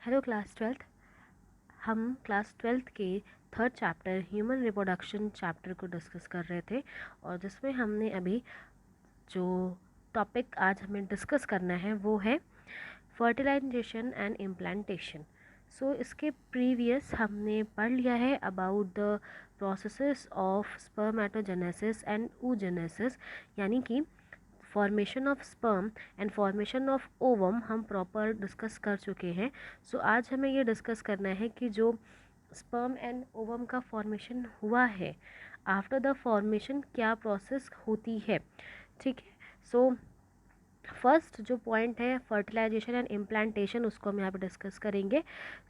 Hello class twelfth. हम class twelfth के third chapter human reproduction chapter को discuss कर रहे थे और जिसमें हमने अभी जो टॉपिक आज हमें डिस्कस करना है वो है फर्टिलाइजेशन एंड इम्प्लांटेशन। सो इसके प्रीवियस हमने पढ़ लिया है about the processes of spermatogenesis and oogenesis, यानी कि formation of sperm and formation of ovum हम प्रॉपर डिस्कस कर चुके हैं। सो आज हमें ये डिस्कस करना है कि जो स्पर्म एंड ओवम का फॉर्मेशन हुआ है, आफ्टर द फॉर्मेशन क्या प्रोसेस होती है। ठीक है। सो फर्स्ट जो पॉइंट है फर्टिलाइजेशन एंड इम्प्लांटेशन, उसको हम यहाँ पे डिस्कस करेंगे।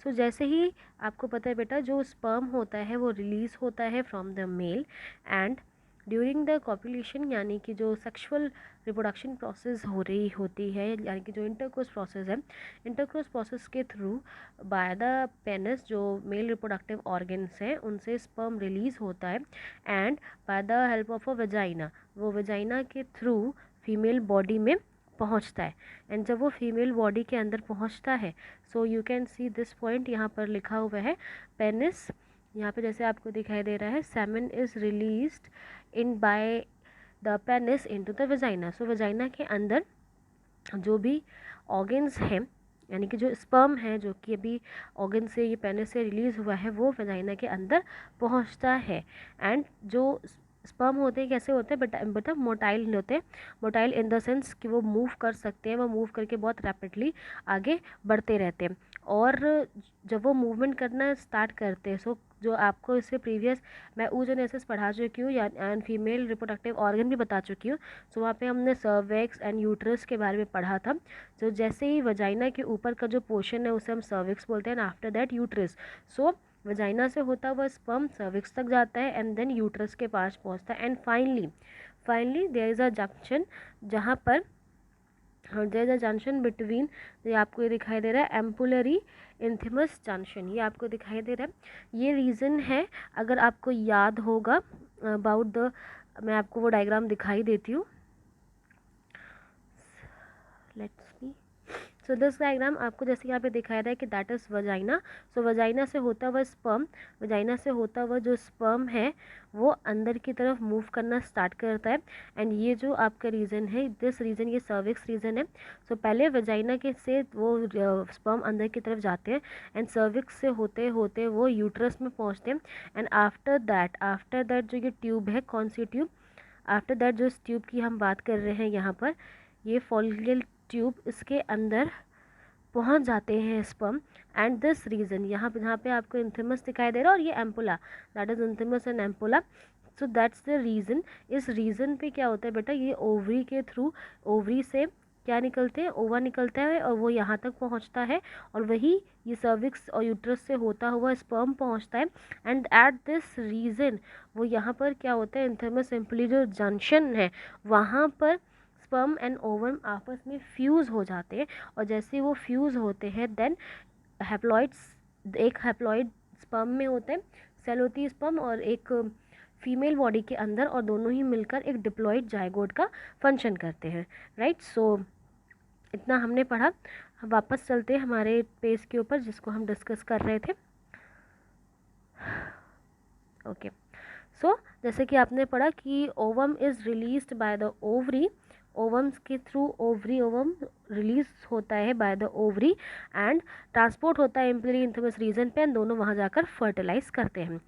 सो जैसे ही आपको पता है बेटा, जो स्पर्म होता है वो रिलीज़ होता है from the male and during the copulation, यानी कि जो सेक्सुअल रिप्रोडक्शन प्रोसेस हो रही होती है, यानी कि जो इंटरकोर्स प्रोसेस है, इंटरकोर्स प्रोसेस के थ्रू बाय द पेनिस, जो मेल रिप्रोडक्टिव ऑर्गन्स हैं, उनसे स्पर्म रिलीज़ होता है and by the help of a vagina, वो वेजाइना के थ्रू फीमेल बॉडी में पहुंचता है। एंड जब वो फीमेल बॉडी के अंदर पहुंचता है, so you can see this point यहाँ पर लिखा हुआ है पेनिस। यहाँ पे जैसे आपको दिखाई दे रहा है, semen is released in by the penis into the vagina. So vagina के अंदर जो भी ऑर्गन्स हैं, यानी कि जो स्पर्म है जो कि अभी ऑर्गन से, ये पेनिस से रिलीज़ हुआ है, वो वेजाइना के अंदर पहुंचता है। एंड जो स्पर्म होते हैं कैसे होते हैं बेटा, मोटाइल होते हैं। मोटाइल इन द सेंस कि वो मूव कर सकते हैं, वो मूव करके बहुत रैपिडली आगे बढ़ते रहते हैं। और जब वो मूवमेंट करना स्टार्ट करते हैं, सो जो आपको इससे प्रीवियस मैं oogenesis पढ़ा चुकी हूँ, या एंड फीमेल रिप्रोडक्टिव ऑर्गन भी बता चुकी हूँ। सो वहाँ पे हमने सर्विक्स एंड यूट्रस के बारे में पढ़ा था। तो जैसे ही वजाइना के ऊपर का जो पोर्शन है उसे हम सर्विक्स बोलते हैं, and after that uterus. So vagina से होता हुआ स्पर्म सर्विक्स तक जाता है एंड देन यूट्रस के पास पहुंचता है and finally there is a junction, जहाँ पर there is a junction between, ये आपको ये दिखाई दे रहा है एम्पुलरी इंथिमस जंक्शन, ये आपको दिखाई दे रहा है। ये रीज़न है, अगर आपको याद होगा अबाउट द, मैं आपको वो डायग्राम दिखाई देती हूँ। Let's me, so this diagram आपको जैसे यहाँ पे दिखाया रहा है कि that is vagina. So vagina से होता हुआ स्पर्म, वजाइना से होता हुआ जो स्पर्म है वो अंदर की तरफ मूव करना स्टार्ट करता है। एंड ये जो आपका रीजन है, दिस रीजन, ये सर्विक्स रीजन है। सो पहले वजाइना के से वो स्पर्म अंदर की तरफ जाते हैं एंड सर्विक्स से होते होते वो यूट्रस में पहुँचते हैं। एंड आफ्टर दैट जो ये ट्यूब है, कौन सी ट्यूब, आफ्टर दैट जो इस ट्यूब की हम बात कर रहे हैं यहाँ पर, ये फॉलिकल ट्यूब, इसके अंदर पहुंच जाते हैं स्पर्म। एंड दिस रीजन, यहाँ पे आपको इंथिमस दिखाई दे रहा है और ये ampulla, that is isthmus and ampulla. So that's the reason. इस रीज़न पे क्या होता है बेटा, ये ओवरी के थ्रू, ओवरी से क्या निकलते हैं, ओवा निकलता है और वो यहाँ तक पहुँचता है, और वही ये सर्विक्स और यूट्रस से होता हुआ स्पर्म पहुँचता है। एंड एट दिस रीज़न वो यहाँ पर क्या होता है, इंथिमस एम्पुली जो जंक्शन है वहाँ पर स्पर्म एंड ओवम आपस में फ्यूज़ हो जाते हैं। और जैसे वो फ्यूज़ होते हैं देन हैप्लॉइड्स, एक हैप्लॉइड स्पर्म में होते हैं, सेल होती है स्पर्म और एक फीमेल बॉडी के अंदर, और दोनों ही मिलकर एक डिप्लॉइड जाइगोट का फंक्शन करते हैं। राइट। सो इतना हमने पढ़ा। हम वापस चलते हैं हमारे पेज के ऊपर जिसको हम डिस्कस कर रहे थे। ओके। सो जैसे कि आपने पढ़ा कि ovum is released by the ovary, ovums के थ्रू ओवरी, ओवम रिलीज होता है by the ovary and transport होता है एम्पुलरी इंथिमस रीजन पे, एंड दोनों वहाँ जाकर फर्टिलाइज करते हैं।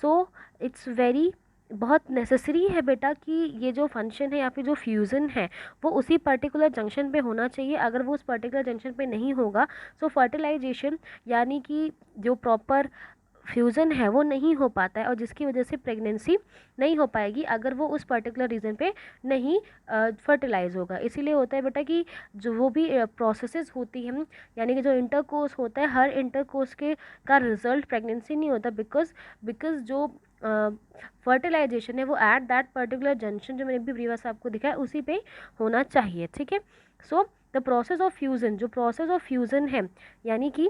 सो इट्स वेरी, बहुत नेसेसरी है बेटा कि ये जो फंक्शन है या फिर जो फ्यूज़न है वो उसी पर्टिकुलर जंक्शन पे होना चाहिए। अगर वो उस पर्टिकुलर जंक्शन पे नहीं होगा, सो फर्टिलाइजेशन यानी कि जो प्रॉपर फ्यूज़न है वो नहीं हो पाता है, और जिसकी वजह से प्रेगनेंसी नहीं हो पाएगी अगर वो उस पर्टिकुलर रीज़न पे नहीं फर्टिलाइज होगा। इसीलिए होता है बेटा कि जो वो भी प्रोसेसेस होती हैं, यानी कि जो इंटरकोर्स होता है, हर इंटरकोर्स के का रिजल्ट प्रेगनेंसी नहीं होता, बिकॉज जो फर्टिलाइजेशन है वो एट दैट पर्टिकुलर जंक्शन, जो मैंने भी प्रीवियस आपको दिखाया, उसी पे होना चाहिए। ठीक है। So the process of fusion, जो प्रोसेस ऑफ फ्यूज़न है, यानी कि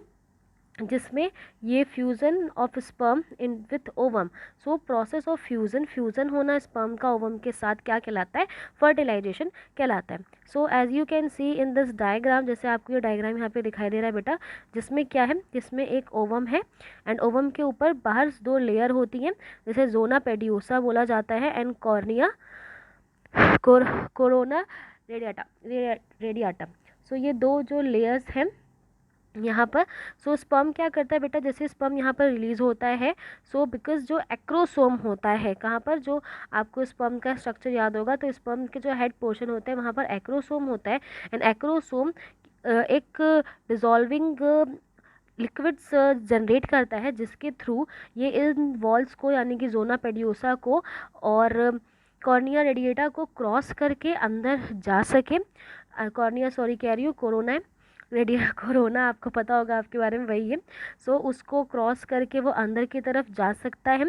जिसमें ये fusion of sperm in with ovum. So process of fusion होना स्पर्म का ओवम के साथ क्या कहलाता है, फर्टिलाइजेशन कहलाता है। So as you can see in this diagram, जैसे आपको ये डायग्राम यहाँ पे दिखाई दे रहा है बेटा, जिसमें क्या है, जिसमें एक ओवम है एंड ओवम के ऊपर बाहर 2 लेयर होती हैं, जैसे जोना पेडियोसा बोला जाता है एंड कॉर्निया कोरोना रेडियाटा। सो ये 2 जो लेयर्स हैं यहाँ पर। सो स्पर्म क्या करता है बेटा, जैसे स्पर्म यहाँ पर रिलीज होता है, सो बिकॉज जो एक्रोसोम होता है, कहाँ पर, जो आपको स्पर्म का स्ट्रक्चर याद होगा, तो स्पर्म के जो हेड पोर्शन होता है वहाँ पर एक्रोसोम होता है एंड एक्रोसोम एक डिजॉल्विंग लिक्विड्स जनरेट करता है, जिसके थ्रू ये इन वॉल्स को यानी कि जोना पेडियोसा को और कॉर्निया रेडिएटा को क्रॉस करके अंदर जा सके। कॉर्निया सॉरी कह रही हूँ, कोरोना रेडिया कोरोना आपको पता होगा, आपके बारे में वही है। सो उसको क्रॉस करके वो अंदर की तरफ जा सकता है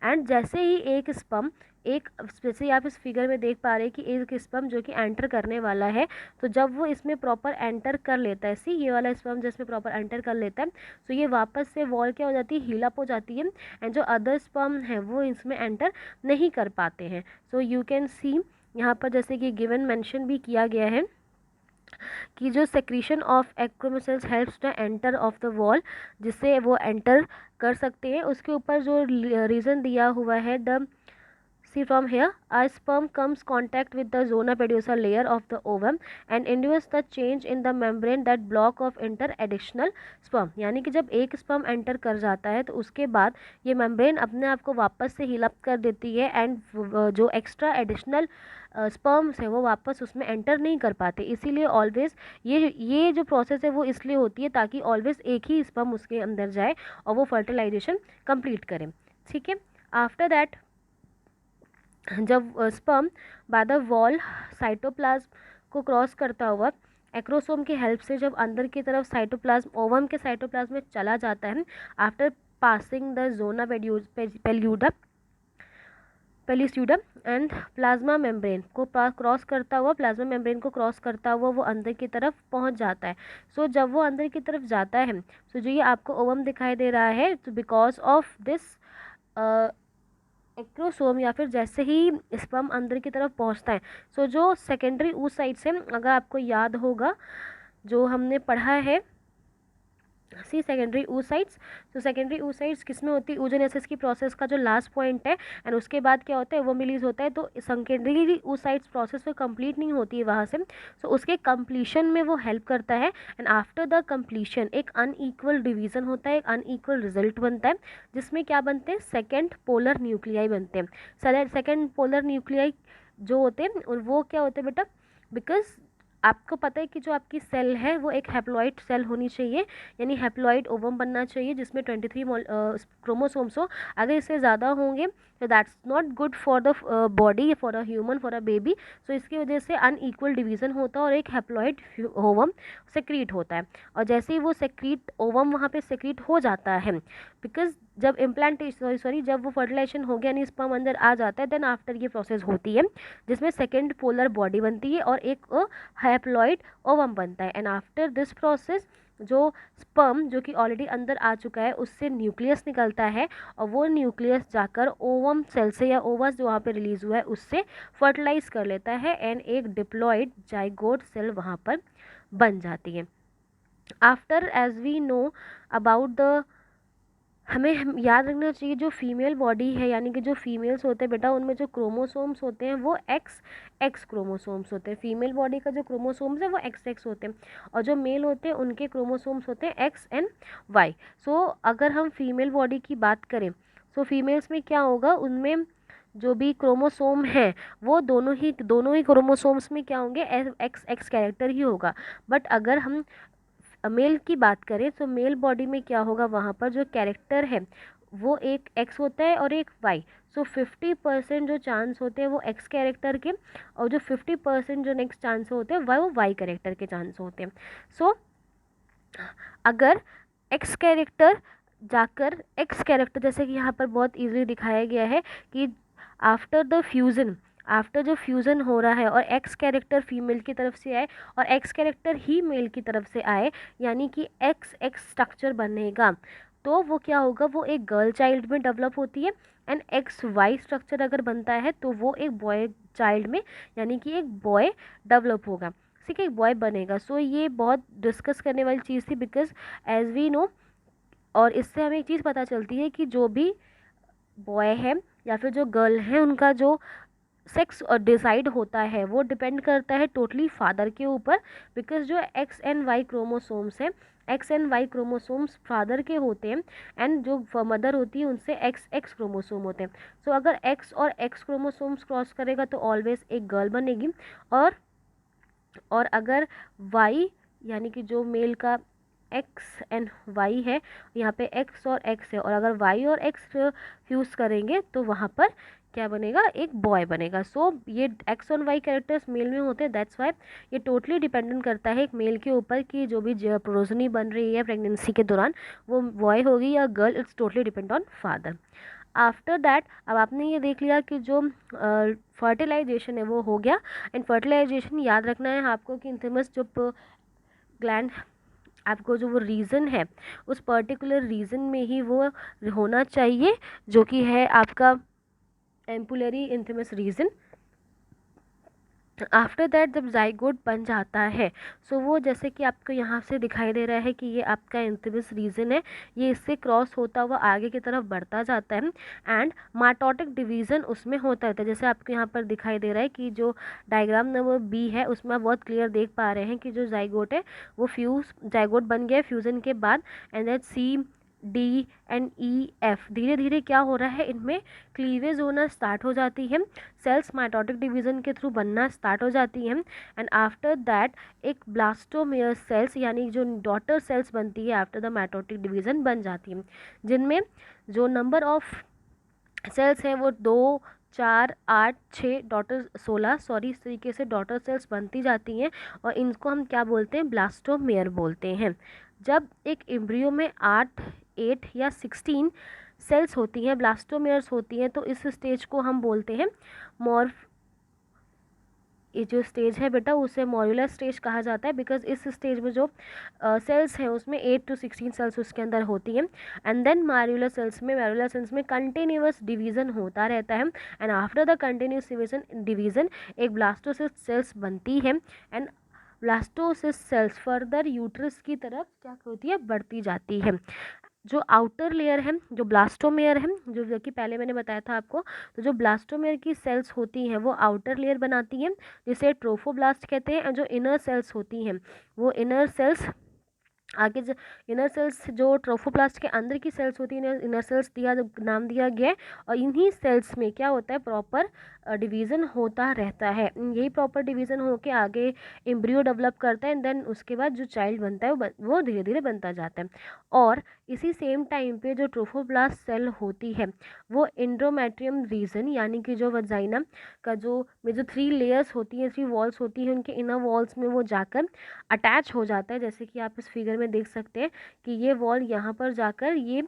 एंड जैसे ही एक स्पर्म एक, जैसे आप इस फिगर में देख पा रहे हैं कि एक स्पर्म जो कि एंटर करने वाला है, तो जब वो इसमें प्रॉपर एंटर कर लेता है, सी ये वाला स्पर्म जिसमें प्रॉपर एंटर कर लेता है, तो ये वापस से वॉल क्या हो जाती है, हील अप हो जाती है एंड जो अदर स्पर्म है वो इसमें एंटर नहीं कर पाते हैं। सो यू कैन सी यहाँ पर जैसे कि गिवन मेंशन भी किया गया है कि जो secretion of acrosomes helps the enter of the wall, जिससे वो एंटर कर सकते हैं। उसके ऊपर जो रीज़न दिया हुआ है, the see from here, a sperm comes contact with the zona pedosa layer of the ovum and induce the change in the membrane that block of enter additional sperm। यानी कि जब एक स्पर्म एंटर कर जाता है तो उसके बाद ये मेम्ब्रेन अपने आप को वापस से हील अप कर देती है एंड जो एक्स्ट्रा एडिशनल स्पर्म्स है वो वापस उसमें एंटर नहीं कर पाते। इसीलिए ऑलवेज ये जो प्रोसेस है वो इसलिए होती है ताकि ऑलवेज एक ही स्पर्म उसके अंदर जाए और वो फर्टिलाइजेशन कंप्लीट करे। ठीक है, आफ्टर दैट जब sperm by the wall cytoplasm को क्रॉस करता हुआ एक्रोसोम की हेल्प से जब अंदर की तरफ साइटोप्लाज्म ओवम के साइटोप्लाज्म में चला जाता है, after passing the zona pellucidum and plasma membrane को क्रॉस करता हुआ, प्लाज्मा मेम्ब्रेन को क्रॉस करता हुआ वो अंदर की तरफ पहुंच जाता है। सो जब वो अंदर की तरफ जाता है, सो जो ये आपको ओवम दिखाई दे रहा है, तो बिकॉज ऑफ दिस एक्रोसोम या फिर जैसे ही स्पर्म अंदर की तरफ पहुंचता है, सो जो सेकेंडरी oocyte से, अगर आपको याद होगा जो हमने पढ़ा है, सी सेकेंडरी oocytes, तो सेकेंडरी oocytes किस में होती है, oogenesis की प्रोसेस का जो लास्ट पॉइंट है एंड उसके बाद क्या होता है, वो रिलीज होता है। तो सेकेंडरी oocytes प्रोसेस तो कंप्लीट नहीं होती है वहाँ से, सो उसके कंप्लीशन में वो हेल्प करता है एंड आफ्टर द कंप्लीशन एक अनईक्वल डिवीजन होता है, एक अनईक्वल रिजल्ट बनता है, जिसमें क्या बनते हैं, सेकेंड पोलर न्यूक्लियाई बनते हैं। सेकेंड पोलर न्यूक्लियाई जो होते हैं वो क्या होते हैं बेटा, बिकॉज आपको पता है कि जो आपकी सेल है वो एक हैप्लॉइड सेल होनी चाहिए, यानी हैप्लॉइड ओवम बनना चाहिए जिसमें 23 क्रोमोसोम्स हो। अगर इससे ज़्यादा होंगे तो that's not good for the body, for a human, for a baby. So इसकी वजह से अनईक्वल डिवीज़न होता है और एक हैप्लॉइड ओवम सेक्रीट होता है। और जैसे ही वो सेक्रीट ओवम वहाँ पे सेक्रीट हो जाता है, बिकॉज जब इम्प्लांटेशन सॉरी जब वो फर्टिलाइजेशन हो गया, यानी स्पर्म अंदर आ जाता है, देन आफ्टर ये प्रोसेस होती है जिसमें सेकेंड पोलर बॉडी बनती है और एक हैप्लॉइड ओवम बनता है। एंड आफ्टर दिस प्रोसेस जो स्पर्म जो कि ऑलरेडी अंदर आ चुका है उससे न्यूक्लियस निकलता है और वो न्यूक्लियस जाकर ओवम सेल से या ओवस जो वहाँ पे रिलीज हुआ है उससे फर्टिलाइज कर लेता है एंड एक डिप्लॉइड जाइगोट सेल वहाँ पर बन जाती है। After as we know about the, हमें याद रखना चाहिए जो फीमेल बॉडी है, यानी कि जो फीमेल्स होते हैं बेटा, उनमें जो क्रोमोसोम्स होते हैं वो एक्स क्रोमोसोम्स होते हैं। फीमेल बॉडी का जो क्रोमोसोम्स है वो एक्स होते हैं और जो मेल होते हैं उनके क्रोमोसोम्स होते हैं एक्स एंड वाई। सो अगर हम फीमेल बॉडी की बात करें, सो फीमेल्स में क्या होगा, उनमें जो भी क्रोमोसोम है वो दोनों ही क्रोमोसोम्स में क्या होंगे, एक्स कैरेक्टर ही होगा। बट अगर हम मेल की बात करें तो मेल बॉडी में क्या होगा, वहाँ पर जो कैरेक्टर है वो एक एक्स होता है और एक वाई। सो 50% जो चांस होते हैं वो एक्स कैरेक्टर के और जो 50% जो नेक्स्ट चांस होते हैं वो वाई कैरेक्टर के चांस होते हैं। सो अगर एक्स कैरेक्टर जाकर एक्स कैरेक्टर, जैसे कि यहाँ पर बहुत इजीली दिखाया गया है कि आफ्टर द फ्यूज़न आफ्टर जो फ्यूज़न हो रहा है और एक्स कैरेक्टर फीमेल की तरफ से आए और एक्स कैरेक्टर ही मेल की तरफ से आए, यानी कि एक्स एक्स स्ट्रक्चर बनेगा, तो वो क्या होगा, वो एक गर्ल चाइल्ड में डेवलप होती है। एंड एक्स वाई स्ट्रक्चर अगर बनता है तो वो एक बॉय चाइल्ड में, यानी कि एक बॉय डेवलप होगा, ठीक है, एक बॉय बनेगा। सो ये बहुत डिस्कस करने वाली चीज़ थी, बिकॉज एज वी नो, और इससे हमें एक चीज़ पता चलती है कि जो भी बॉय है या फिर जो गर्ल है, उनका जो सेक्स डिसाइड होता है वो डिपेंड करता है टोटली फादर के ऊपर। बिकॉज जो एक्स एंड वाई क्रोमोसोम्स हैं, X and Y chromosomes father के होते हैं, एंड जो मदर होती है उनसे एक्स एक्स क्रोमोसोम होते हैं। सो अगर एक्स और एक्स क्रोमोसोम्स क्रॉस करेगा तो ऑलवेज एक गर्ल बनेगी। और अगर वाई, यानी कि जो मेल का एक्स एंड वाई है, यहाँ पे एक्स और एक्स है, और अगर वाई और एक्स फ्यूज़ करेंगे तो वहाँ पर क्या बनेगा, एक बॉय बनेगा। सो ये एक्स और वाई कैरेक्टर्स मेल में होते हैं, दैट्स वाई ये टोटली डिपेंडेंट करता है एक मेल के ऊपर कि जो भी प्रोजनी बन रही है प्रेगनेंसी के दौरान वो बॉय होगी या girl, it's totally depend on father. After that, अब आपने ये देख लिया कि जो फर्टिलाइजेशन है वो हो गया। एंड फर्टिलाइजेशन याद रखना है आपको कि इंथिमस जो ग्लैंड, आपको जो वो रीज़न है उस पर्टिकुलर रीज़न में ही वो होना चाहिए, जो कि है आपका एम्पुलरी इंथिमस रीज़न। आफ्टर दैट जब जाइगोट बन जाता है, सो वो जैसे कि आपको यहाँ से दिखाई दे रहा है कि ये आपका इंथिमस रीजन है, ये इससे क्रॉस होता हुआ आगे की तरफ बढ़ता जाता है। एंड माइटोटिक डिवीज़न उसमें होता रहता है, जैसे आपको यहाँ पर दिखाई दे रहा है कि जो डायग्राम नंबर बी है उसमें आप बहुत क्लियर देख पा रहे हैं कि जो जाइगोट है वो जाइगोट बन गया फ्यूज़न के बाद। And that C D and E F धीरे धीरे क्या हो रहा है, इनमें क्लीवेज होना स्टार्ट हो जाती है, सेल्स माइटोटिक डिवीज़न के थ्रू बनना स्टार्ट हो जाती हैं। एंड आफ्टर दैट एक ब्लास्टोमेयर सेल्स, यानी जो डॉटर सेल्स बनती है आफ्टर द माइटोटिक डिवीज़न बन जाती हैं, जिनमें जो नंबर ऑफ सेल्स हैं वो 2, 4, 8, 6 डॉटर 16 सॉरी इस तरीके से डॉटर सेल्स बनती जाती हैं, और इनको हम क्या बोलते हैं, ब्लास्टोमेयर बोलते हैं। जब एक एम्ब्रियो में 8 या 16 सेल्स होती हैं, ब्लास्टोमेयर्स होती हैं, तो इस स्टेज को हम बोलते हैं मॉर्फ, ये जो स्टेज है बेटा उसे मॉड्यूलर स्टेज कहा जाता है, बिकॉज इस स्टेज में जो सेल्स हैं उसमें 8 to 16 सेल्स उसके अंदर होती हैं। एंड देन मॉड्यूलर सेल्स में कंटिन्यूअस डिवीज़न होता रहता है। And after the continuous division एक ब्लास्टोसिस्ट सेल्स बनती है। And blastocyst cells further uterus की तरफ क्या होती है, बढ़ती जाती है। जो आउटर लेयर है, जो ब्लास्टोमेयर है, जो कि पहले मैंने बताया था आपको, तो जो ब्लास्टोमेयर की सेल्स होती हैं वो आउटर लेयर बनाती हैं जिसे ट्रोफोब्लास्ट कहते हैं। और जो इनर सेल्स होती हैं वो इनर सेल्स आगे जो इनर सेल्स जो ट्रोफोप्लास्ट के अंदर की सेल्स होती हैं इनर सेल्स नाम दिया गया है। और इन्हीं सेल्स में क्या होता है, प्रॉपर डिवीज़न होता रहता है। यही प्रॉपर डिवीज़न होके आगे एम्ब्रियो डेवलप करता है, एंड देन उसके बाद जो चाइल्ड बनता है वो धीरे धीरे बनता जाता है। और इसी सेम टाइम पे जो ट्रोफोब्लास्ट सेल होती है वो एंडोमेट्रियम रीजन, यानी कि जो वजाइना का जो में जो 3 लेयर्स होती हैं, 3 वॉल्स होती हैं, उनके इनर वॉल्स में वो जाकर अटैच हो जाता है। जैसे कि आप इस फिगर में देख सकते हैं कि ये वॉल यहाँ पर जाकर ये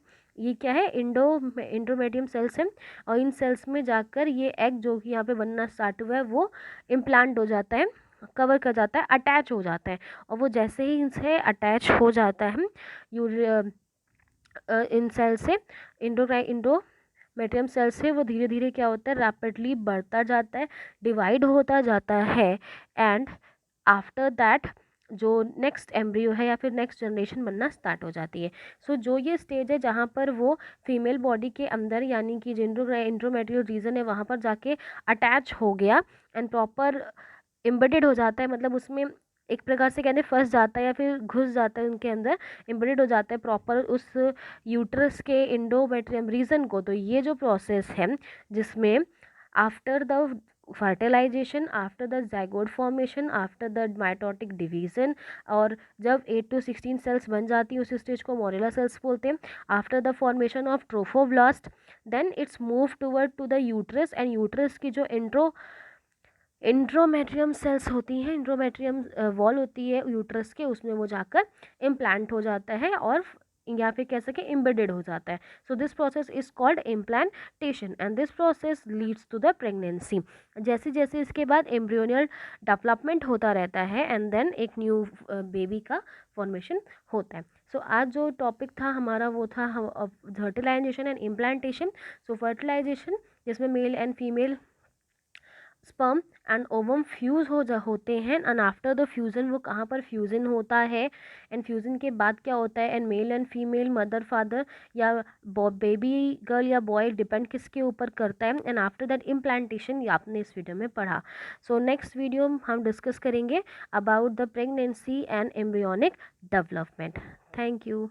क्या है, इंडोमेट्रियम सेल्स हैं, और इन सेल्स में जाकर ये एग जो कि यहाँ पे बनना स्टार्ट हुआ है वो इम्प्लांट हो जाता है, कवर कर जाता है, अटैच हो जाता है। और वो जैसे ही इनसे अटैच हो जाता है इन सेल से इंडोमेट्रियम सेल से, वो धीरे धीरे क्या होता है, रैपिडली बढ़ता जाता है, डिवाइड होता जाता है। एंड आफ्टर दैट जो नेक्स्ट एम्ब्रियो है या फिर नेक्स्ट जनरेशन बनना स्टार्ट हो जाती है। सो जो ये स्टेज है जहाँ पर वो फीमेल बॉडी के अंदर, यानी कि जो इंट्रोमेट्रियल रीजन है वहाँ पर जाके अटैच हो गया एंड प्रॉपर एम्बेडेड हो जाता है, मतलब उसमें एक प्रकार से कहते हैं फंस जाता है या फिर घुस जाता है उनके अंदर, एम्बेडेड हो जाता है प्रॉपर उस यूट्रस के इंडोमेट्रियम रीजन को। तो ये जो प्रोसेस है जिसमें after the fertilisation, after the zygote formation, after the mitotic division, और जब 8 to 16 सेल्स बन जाती है उस स्टेज को मोरेला सेल्स बोलते हैं। After the formation of trophoblast then its move toward to the uterus, and uterus की जो इंट्रोमेट्रियम सेल्स होती हैं, इंट्रोमेट्रियम वॉल होती है यूट्रस के, उसमें वो जाकर इम्प्लांट हो जाता है और या फिर कह सके एम्बेडेड हो जाता है. So this process is called implantation and this process leads to the pregnancy. जैसे जैसे इसके बाद एम्ब्रियोनियल डेवलपमेंट होता रहता है एंड देन एक न्यू बेबी का फॉर्मेशन होता है. सो आज जो टॉपिक था हमारा वो था fertilisation and implantation. So fertilisation जिसमें male and female sperm and ovum fuse होते हैं एंड आफ्टर द फ्यूज़न वो कहाँ पर फ्यूज़न होता है एंड फ्यूज़न के बाद क्या होता है and mail and female mother father या बेबी गर्ल या बॉय डिपेंड किसके ऊपर करता है एंड आफ्टर दैट इम्प्लांटेशन ये आपने इस वीडियो में पढ़ा. सो नेक्स्ट वीडियो हम डिस्कस करेंगे about the pregnancy and embryonic development. Thank you.